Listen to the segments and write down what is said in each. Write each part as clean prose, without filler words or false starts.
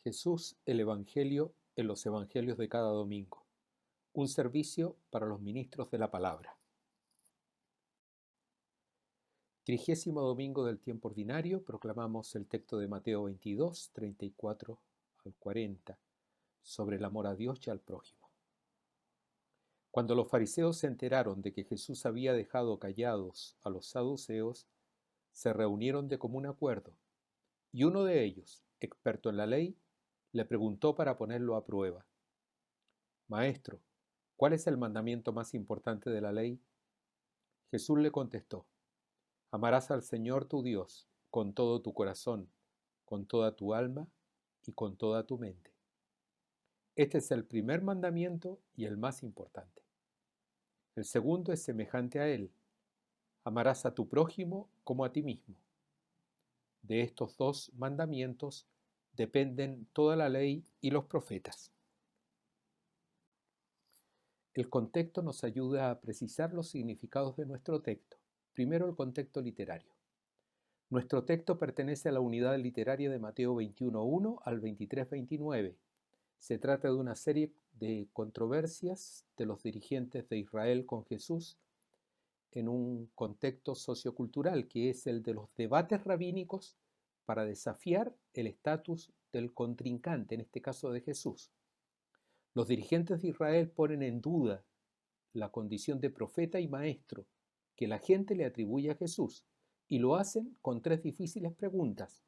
Jesús, el Evangelio en los Evangelios de cada domingo. Un servicio para los ministros de la palabra. 30º domingo del tiempo ordinario, proclamamos el texto de Mateo 22, 34 al 40, sobre el amor a Dios y al prójimo. Cuando los fariseos se enteraron de que Jesús había dejado callados a los saduceos, se reunieron de común acuerdo, y uno de ellos, experto en la ley, le preguntó para ponerlo a prueba: Maestro, ¿cuál es el mandamiento más importante de la ley? Jesús le contestó: Amarás al Señor tu Dios con todo tu corazón, con toda tu alma y con toda tu mente. Este es el primer mandamiento y el más importante. El segundo es semejante a él: amarás a tu prójimo como a ti mismo. De estos dos mandamientos dependen toda la ley y los profetas. El contexto nos ayuda a precisar los significados de nuestro texto. Primero, el contexto literario. Nuestro texto pertenece a la unidad literaria de Mateo 21:1 al 23:29. Se trata de una serie de controversias de los dirigentes de Israel con Jesús en un contexto sociocultural que es el de los debates rabínicos para desafiar el estatus del contrincante, en este caso de Jesús. Los dirigentes de Israel ponen en duda la condición de profeta y maestro que la gente le atribuye a Jesús, y lo hacen con tres difíciles preguntas: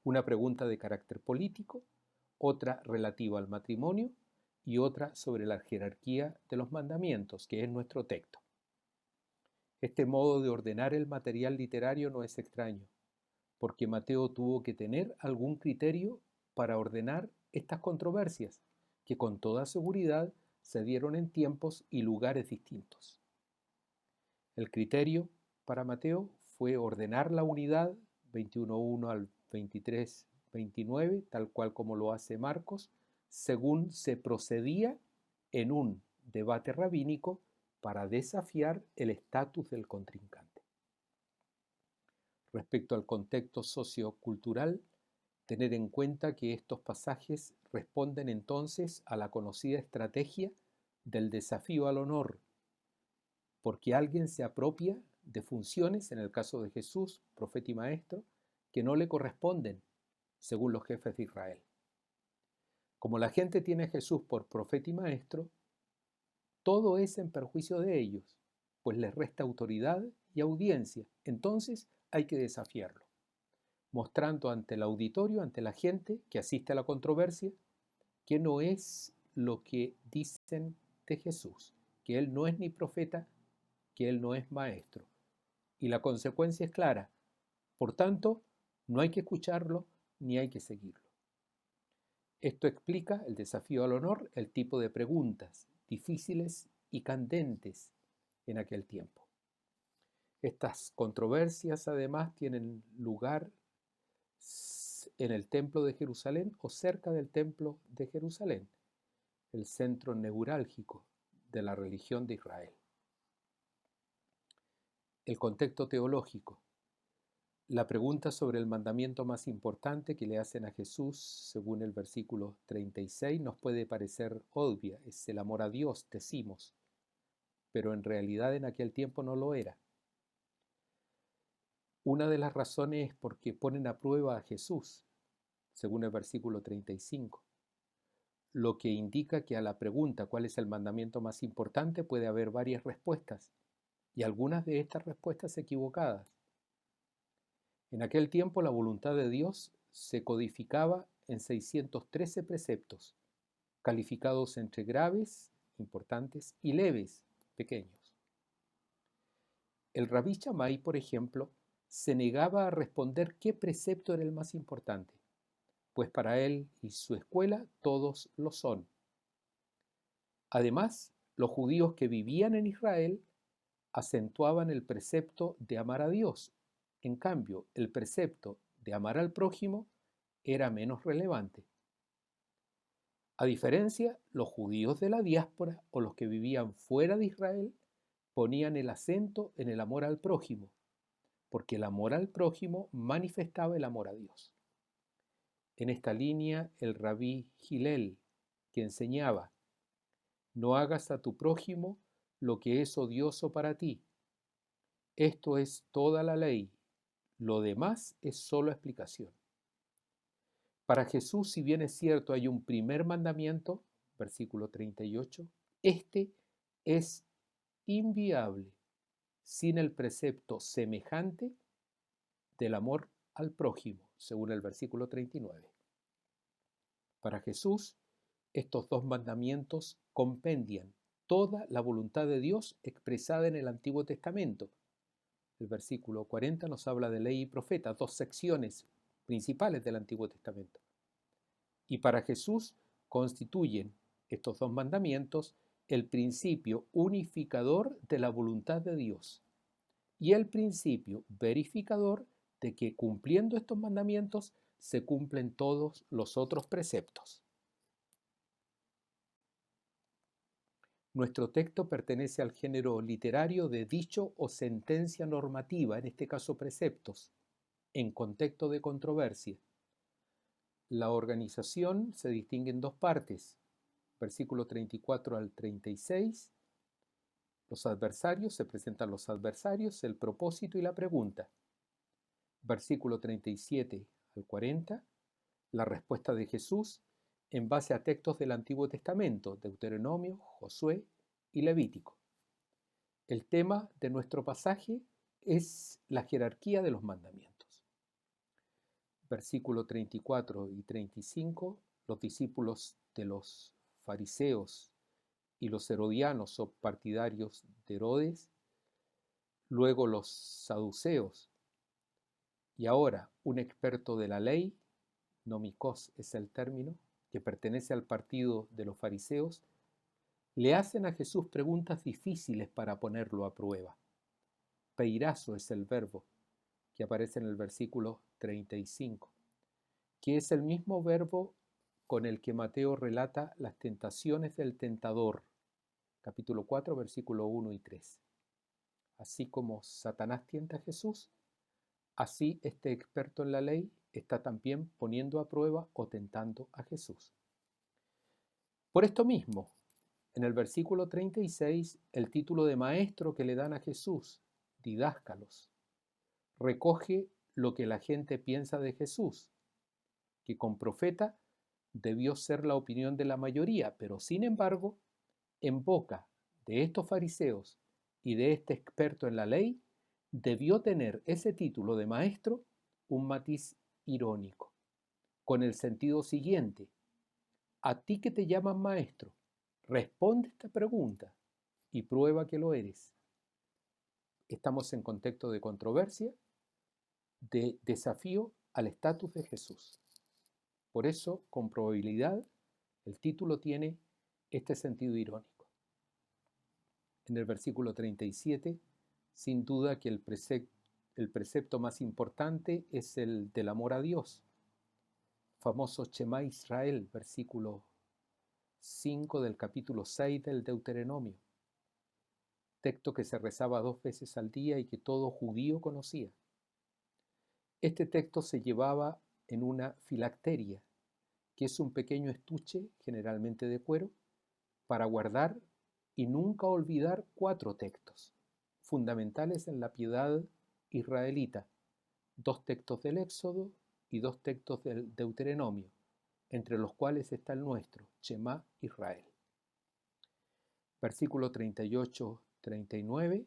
una pregunta de carácter político, otra relativa al matrimonio y otra sobre la jerarquía de los mandamientos, que es nuestro texto. Este modo de ordenar el material literario no es extraño, porque Mateo tuvo que tener algún criterio para ordenar estas controversias, que con toda seguridad se dieron en tiempos y lugares distintos. El criterio para Mateo fue ordenar la unidad 21:1 al 23:29, tal cual como lo hace Marcos, según se procedía en un debate rabínico para desafiar el estatus del contrincante. Respecto al contexto sociocultural, tener en cuenta que estos pasajes responden entonces a la conocida estrategia del desafío al honor, porque alguien se apropia de funciones, en el caso de Jesús, profeta y maestro, que no le corresponden, según los jefes de Israel. Como la gente tiene a Jesús por profeta y maestro, todo es en perjuicio de ellos, pues les resta autoridad y audiencia. Entonces hay que desafiarlo, mostrando ante el auditorio, ante la gente que asiste a la controversia, que no es lo que dicen de Jesús, que él no es ni profeta, que él no es maestro. Y la consecuencia es clara. Por tanto, no hay que escucharlo ni hay que seguirlo. Esto explica el desafío al honor, el tipo de preguntas difíciles y candentes en aquel tiempo. Estas controversias además tienen lugar en el templo de Jerusalén o cerca del templo de Jerusalén, el centro neurálgico de la religión de Israel. El contexto teológico. La pregunta sobre el mandamiento más importante que le hacen a Jesús, según el versículo 36, nos puede parecer obvia: es el amor a Dios, decimos, pero en realidad en aquel tiempo no lo era. Una de las razones es porque ponen a prueba a Jesús, según el versículo 35, lo que indica que a la pregunta ¿cuál es el mandamiento más importante? Puede haber varias respuestas, y algunas de estas respuestas equivocadas. En aquel tiempo la voluntad de Dios se codificaba en 613 preceptos, calificados entre graves, importantes, y leves, pequeños. El Rabí Shammai, por ejemplo, se negaba a responder qué precepto era el más importante, pues para él y su escuela todos lo son. Además, los judíos que vivían en Israel acentuaban el precepto de amar a Dios. En cambio, el precepto de amar al prójimo era menos relevante. A diferencia, los judíos de la diáspora o los que vivían fuera de Israel ponían el acento en el amor al prójimo, porque el amor al prójimo manifestaba el amor a Dios. En esta línea, el rabí Hillel, que enseñaba: no hagas a tu prójimo lo que es odioso para ti. Esto es toda la ley. Lo demás es solo explicación. Para Jesús, si bien es cierto, hay un primer mandamiento, versículo 38, este es inviable sin el precepto semejante del amor al prójimo, según el versículo 39. Para Jesús, estos dos mandamientos compendian toda la voluntad de Dios expresada en el Antiguo Testamento. El versículo 40 nos habla de ley y profeta, dos secciones principales del Antiguo Testamento. Y para Jesús constituyen estos dos mandamientos el principio unificador de la voluntad de Dios y el principio verificador de que cumpliendo estos mandamientos se cumplen todos los otros preceptos. Nuestro texto pertenece al género literario de dicho o sentencia normativa, en este caso preceptos, en contexto de controversia. La organización se distingue en dos partes, versículo 34 al 36. Los adversarios, se presentan los adversarios, el propósito y la pregunta. Versículo 37 al 40, la respuesta de Jesús en base a textos del Antiguo Testamento, Deuteronomio, Josué y Levítico. El tema de nuestro pasaje es la jerarquía de los mandamientos. Versículo 34 y 35, los discípulos de los fariseos y los herodianos o partidarios de Herodes, luego los saduceos, y ahora un experto de la ley, nomikos es el término, que pertenece al partido de los fariseos, le hacen a Jesús preguntas difíciles para ponerlo a prueba. Peirazo es el verbo que aparece en el versículo 35, que es el mismo verbo con el que Mateo relata las tentaciones del tentador, capítulo 4, versículo 1 y 3. Así como Satanás tienta a Jesús, así este experto en la ley está también poniendo a prueba o tentando a Jesús. Por esto mismo, en el versículo 36, el título de maestro que le dan a Jesús, didáscalos, recoge lo que la gente piensa de Jesús, que con profeta debió ser la opinión de la mayoría, pero sin embargo, en boca de estos fariseos y de este experto en la ley, debió tener ese título de maestro un matiz irónico, con el sentido siguiente: a ti que te llaman maestro, responde esta pregunta y prueba que lo eres. Estamos en contexto de controversia, de desafío al estatus de Jesús. Por eso, con probabilidad, el título tiene este sentido irónico. En el versículo 37, sin duda que el precepto más importante es el del amor a Dios. Famoso Shema Israel, versículo 5 del capítulo 6 del Deuteronomio. Texto que se rezaba 2 veces al día y que todo judío conocía. Este texto se llevaba en una filacteria, que es un pequeño estuche, generalmente de cuero, para guardar y nunca olvidar 4 textos fundamentales en la piedad israelita, 2 textos del Éxodo y 2 textos del Deuteronomio, entre los cuales está el nuestro, Shema Israel. Versículo 38-39,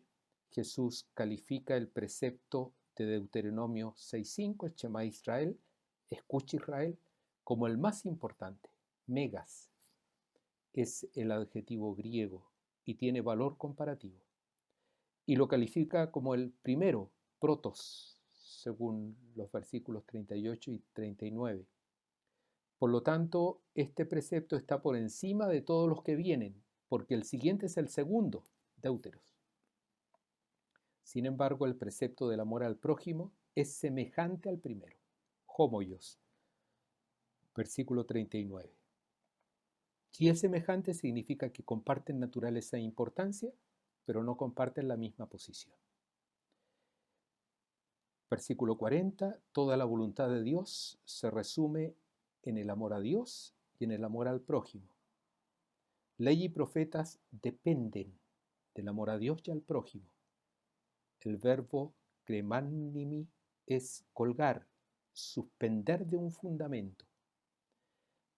Jesús califica el precepto de Deuteronomio 6.5, el Shema Israel, escucha Israel, como el más importante. Megas es el adjetivo griego y tiene valor comparativo. Y lo califica como el primero, protos, según los versículos 38 y 39. Por lo tanto, este precepto está por encima de todos los que vienen, porque el siguiente es el segundo, Deuteros. Sin embargo, el precepto del amor al prójimo es semejante al primero, homoios, versículo 39. Si es semejante, significa que comparten naturaleza e importancia, pero no comparten la misma posición. Versículo 40, toda la voluntad de Dios se resume en el amor a Dios y en el amor al prójimo. Ley y profetas dependen del amor a Dios y al prójimo. El verbo cremannimi es colgar, suspender de un fundamento.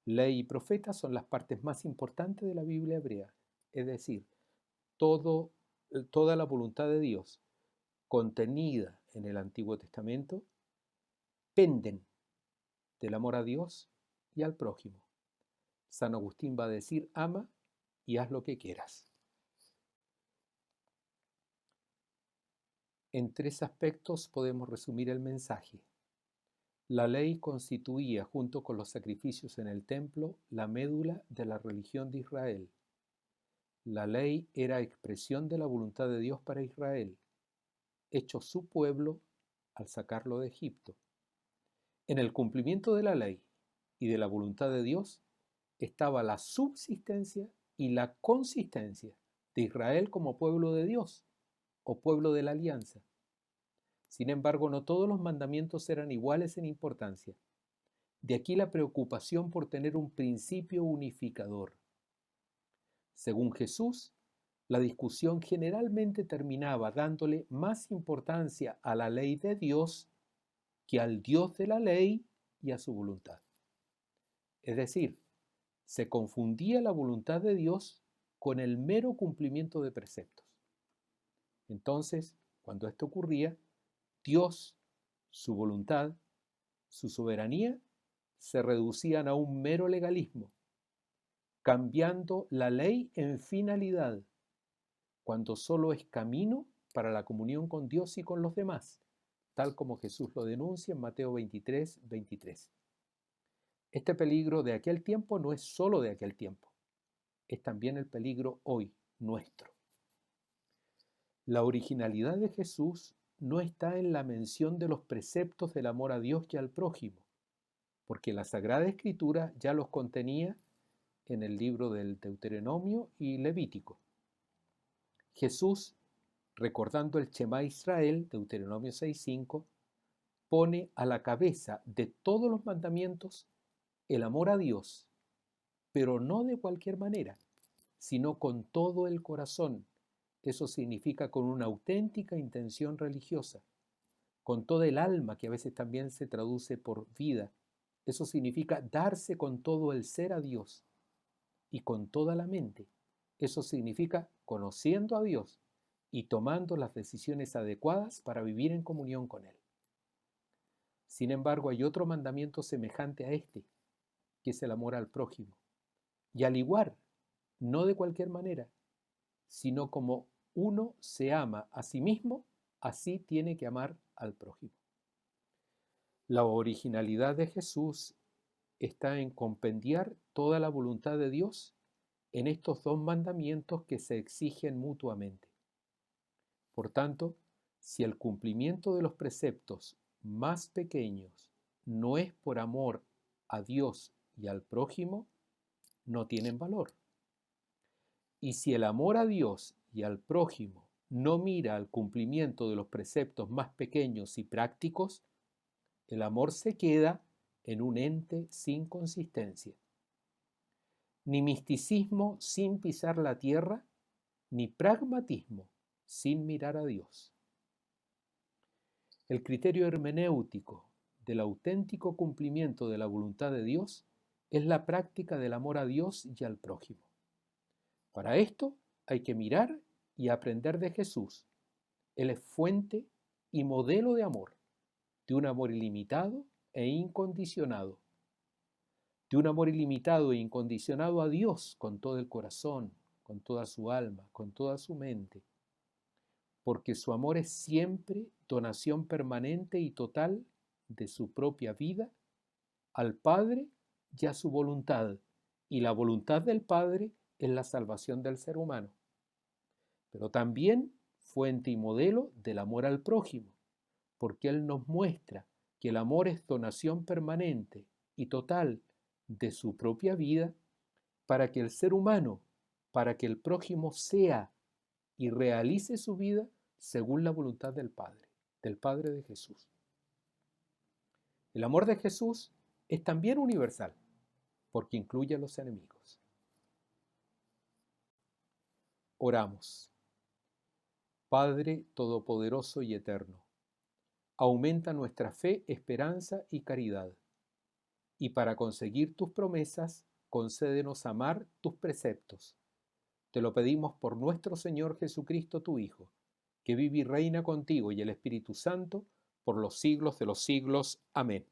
Ley y profetas son las partes más importantes de la Biblia hebrea, es decir, toda la voluntad de Dios contenida en el Antiguo Testamento penden del amor a Dios y al prójimo. San Agustín va a decir, ama y haz lo que quieras. En 3 aspectos podemos resumir el mensaje. La ley constituía, junto con los sacrificios en el templo, la médula de la religión de Israel. La ley era expresión de la voluntad de Dios para Israel, hecho su pueblo al sacarlo de Egipto. En el cumplimiento de la ley y de la voluntad de Dios estaba la subsistencia y la consistencia de Israel como pueblo de Dios o pueblo de la alianza. Sin embargo, no todos los mandamientos eran iguales en importancia. De aquí la preocupación por tener un principio unificador. Según Jesús, la discusión generalmente terminaba dándole más importancia a la ley de Dios que al Dios de la ley y a su voluntad. Es decir, se confundía la voluntad de Dios con el mero cumplimiento de preceptos. Entonces, cuando esto ocurría, Dios, su voluntad, su soberanía, se reducían a un mero legalismo, cambiando la ley en finalidad, cuando solo es camino para la comunión con Dios y con los demás, tal como Jesús lo denuncia en Mateo 23, 23. Este peligro de aquel tiempo no es solo de aquel tiempo, es también el peligro hoy, nuestro. La originalidad de Jesús no está en la mención de los preceptos del amor a Dios y al prójimo, porque la Sagrada Escritura ya los contenía en el libro del Deuteronomio y Levítico. Jesús, recordando el Shema Israel, Deuteronomio 6:5, pone a la cabeza de todos los mandamientos el amor a Dios, pero no de cualquier manera, sino con todo el corazón. Eso significa con una auténtica intención religiosa, con toda el alma, que a veces también se traduce por vida. Eso significa darse con todo el ser a Dios y con toda la mente. Eso significa conociendo a Dios y tomando las decisiones adecuadas para vivir en comunión con Él. Sin embargo, hay otro mandamiento semejante a este, que es el amor al prójimo. Y al igual, no de cualquier manera, sino como uno se ama a sí mismo, así tiene que amar al prójimo. La originalidad de Jesús está en compendiar toda la voluntad de Dios en estos 2 mandamientos que se exigen mutuamente. Por tanto, si el cumplimiento de los preceptos más pequeños no es por amor a Dios y al prójimo, no tienen valor. Y si el amor a Dios y al prójimo no mira al cumplimiento de los preceptos más pequeños y prácticos, el amor se queda en un ente sin consistencia. Ni misticismo sin pisar la tierra, ni pragmatismo sin mirar a Dios. El criterio hermenéutico del auténtico cumplimiento de la voluntad de Dios es la práctica del amor a Dios y al prójimo. Para esto hay que mirar y aprender de Jesús. Él es fuente y modelo de un amor ilimitado e incondicionado, de un amor ilimitado e incondicionado a Dios con todo el corazón, con toda su alma, con toda su mente, porque su amor es siempre donación permanente y total de su propia vida al Padre y a su voluntad, y la voluntad del Padre es la salvación del ser humano, pero también fuente y modelo del amor al prójimo, porque Él nos muestra que el amor es donación permanente y total de su propia vida para que el ser humano, para que el prójimo sea y realice su vida según la voluntad del Padre de Jesús. El amor de Jesús es también universal, porque incluye a los enemigos. Oramos. Padre Todopoderoso y Eterno, aumenta nuestra fe, esperanza y caridad, y para conseguir tus promesas, concédenos amar tus preceptos. Te lo pedimos por nuestro Señor Jesucristo, tu Hijo, que vive y reina contigo y el Espíritu Santo por los siglos de los siglos. Amén.